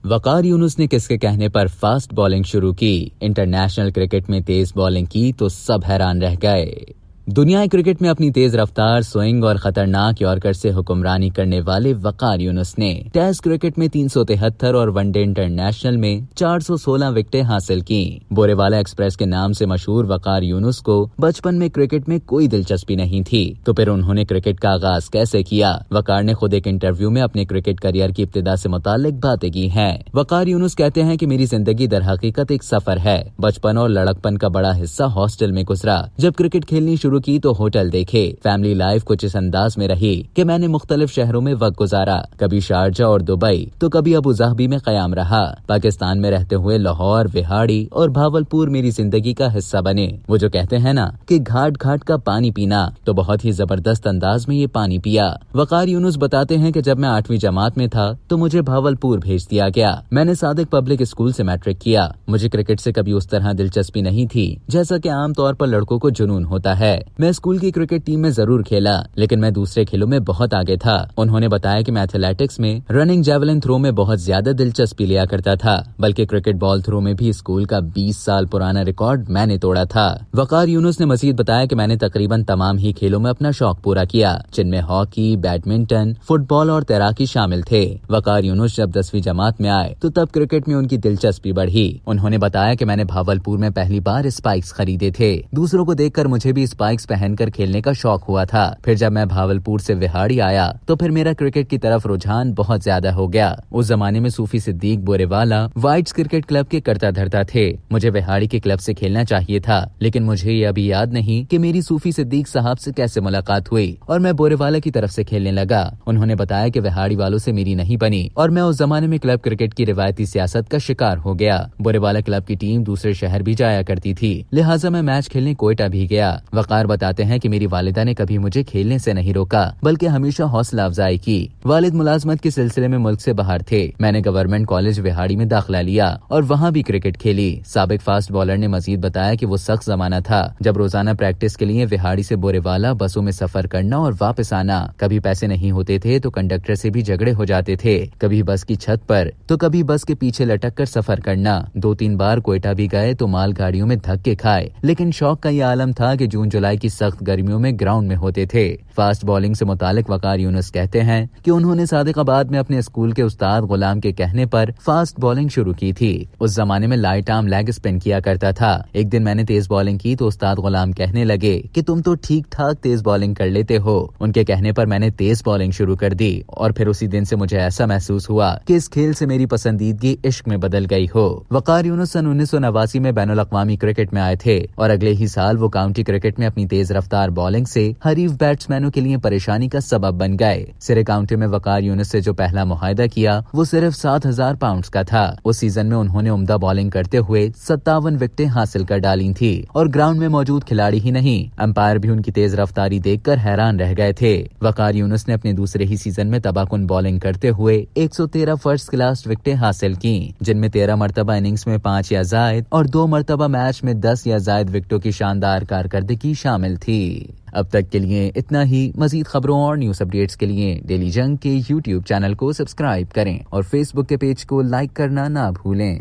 वकार यूनुस ने किसके कहने पर फास्ट बॉलिंग शुरू की? इंटरनेशनल क्रिकेट में तेज बॉलिंग की तो सब हैरान रह गए। दुनिया क्रिकेट में अपनी तेज रफ्तार, स्विंग और खतरनाक यॉर्कर से हुक्मरानी करने वाले वकार यूनुस ने टेस्ट क्रिकेट में 373 और वनडे इंटरनेशनल में 416 विकेटें हासिल की। बोरेवाला एक्सप्रेस के नाम से मशहूर वकार यूनुस को बचपन में क्रिकेट में कोई दिलचस्पी नहीं थी, तो फिर उन्होंने क्रिकेट का आगाज कैसे किया? वकार ने खुद एक इंटरव्यू में अपने क्रिकेट करियर की इब्तिदा से मुताल्लिक बातें की हैं। वकार यूनुस कहते हैं कि मेरी जिंदगी दर हकीकत एक सफर है। बचपन और लड़कपन का बड़ा हिस्सा हॉस्टल में गुजरा। जब क्रिकेट खेलनी शुरू की तो होटल देखे। फैमिली लाइफ कुछ इस अंदाज में रही कि मैंने मुख्तलिफ शहरों में वक्त गुजारा, कभी शारजा और दुबई तो कभी अबू धाबी में कयाम रहा। पाकिस्तान में रहते हुए लाहौर, विहाड़ी और भावलपुर मेरी जिंदगी का हिस्सा बने। वो जो कहते हैं ना कि घाट घाट का पानी पीना, तो बहुत ही जबरदस्त अंदाज में ये पानी पिया। वकार यूनुस बताते हैं कि जब मैं 8वीं जमात में था तो मुझे भावलपुर भेज दिया गया। मैंने सादिक पब्लिक स्कूल से मैट्रिक किया। मुझे क्रिकेट से कभी उस तरह दिलचस्पी नहीं थी जैसा कि आमतौर पर लड़कों को जुनून होता है। मैं स्कूल की क्रिकेट टीम में जरूर खेला, लेकिन मैं दूसरे खेलों में बहुत आगे था। उन्होंने बताया कि मैं एथलेटिक्स में, रनिंग, जैवलिन थ्रो में बहुत ज्यादा दिलचस्पी लिया करता था, बल्कि क्रिकेट बॉल थ्रो में भी स्कूल का 20 साल पुराना रिकॉर्ड मैंने तोड़ा था। वकार यूनुस ने मजीद बताया कि मैंने तकरीबन तमाम ही खेलों में अपना शौक पूरा किया, जिनमें हॉकी, बैडमिंटन, फुटबॉल और तैराकी शामिल थे। वकार यूनुस जब 10वीं जमात में आए तो तब क्रिकेट में उनकी दिलचस्पी बढ़ी। उन्होंने बताया कि मैंने भावलपुर में पहली बार स्पाइक्स खरीदे थे। दूसरों को देखकर मुझे भी स्पाइक्स पहनकर खेलने का शौक हुआ था। फिर जब मैं भावलपुर से विहाड़ी आया तो फिर मेरा क्रिकेट की तरफ रुझान बहुत ज्यादा हो गया। उस जमाने में सूफी सिद्दीक बोरेवाला वाइट्स क्रिकेट क्लब के कर्ता धर्ता थे। मुझे विहाड़ी के क्लब से खेलना चाहिए था, लेकिन मुझे ये अभी याद नहीं कि मेरी सूफी सिद्दीक साहब से कैसे मुलाकात हुई और मैं बोरेवाला की तरफ से खेलने लगा। उन्होंने बताया कि विहाड़ी वालों से मेरी नहीं बनी और मैं उस जमाने में क्लब क्रिकेट की रिवायती सियासत का शिकार हो गया। बोरेवाला क्लब की टीम दूसरे शहर भी जाया करती थी, लिहाजा मैं मैच खेलने कोयटा भी गया। वकार बताते हैं कि मेरी वालिदा ने कभी मुझे खेलने से नहीं रोका, बल्कि हमेशा हौसला अफजाई की। वालिद मुलाजमत के सिलसिले में मुल्क से बाहर थे। मैंने गवर्नमेंट कॉलेज विहाड़ी में दाखिला लिया और वहाँ भी क्रिकेट खेली। साबिक फास्ट बॉलर ने मजीद बताया कि वो सख्त जमाना था जब रोजाना प्रैक्टिस के लिए विहाड़ी से बोरेवाला बसों में सफर करना और वापस आना। कभी पैसे नहीं होते थे तो कंडक्टर से भी झगड़े हो जाते थे। कभी बस की छत पर तो कभी बस के पीछे लटक कर सफर करना। 2-3 बार कोयटा भी गए तो मालगाड़ियों में धक्के खाए, लेकिन शौक का ये आलम था कि जून जुलाई की सख्त गर्मियों में ग्राउंड में होते थे। फास्ट बॉलिंग से मुतालिक वकार यूनुस कहते हैं कि उन्होंने सादिकाबाद में अपने स्कूल के उस्ताद गुलाम के कहने पर फास्ट बॉलिंग शुरू की थी। उस जमाने में लाइट आर्म लेग स्पिन किया करता था। एक दिन मैंने तेज बॉलिंग की तो उस्ताद गुलाम कहने लगे कि तुम तो ठीक ठाक तेज बॉलिंग कर लेते हो। उनके कहने पर मैंने तेज बॉलिंग शुरू कर दी और फिर उसी दिन से मुझे ऐसा महसूस हुआ कि इस खेल से मेरी पसंदीदगी इश्क में बदल गई हो। वकार यूनुस सन 1989 में बैनुल अक़वामी क्रिकेट में आए थे और अगले ही साल वो काउंटी क्रिकेट में अपनी तेज रफ्तार बॉलिंग से हरीफ बैट्समैनों के लिए परेशानी का सबब बन गए। सिरे काउंटी में वकार यूनुस से जो पहला मुआहदा किया वो सिर्फ 7,000 पाउंड का था। उस सीजन में उन्होंने उम्दा बॉलिंग करते हुए 57 विकेटें हासिल कर डाली थी और ग्राउंड में मौजूद खिलाड़ी ही नहीं, अंपायर भी उनकी तेज रफ्तारी देखकर हैरान रह गए थे। वकार यूनुस ने अपने दूसरे ही सीजन में तबाकुन बॉलिंग करते हुए 113 फर्स्ट क्लास विकेटें हासिल की, जिनमें 13 मरतबा इनिंग्स में 5 या जायद और 2 मरतबा मैच में 10 या जायद विकेटों की शानदार कारकर्दगी शामिल थी। अब तक के लिए इतना ही। मजीद खबरों और न्यूज अपडेट्स के लिए डेली जंग के YouTube चैनल को सब्सक्राइब करें और Facebook के पेज को लाइक करना ना भूलें।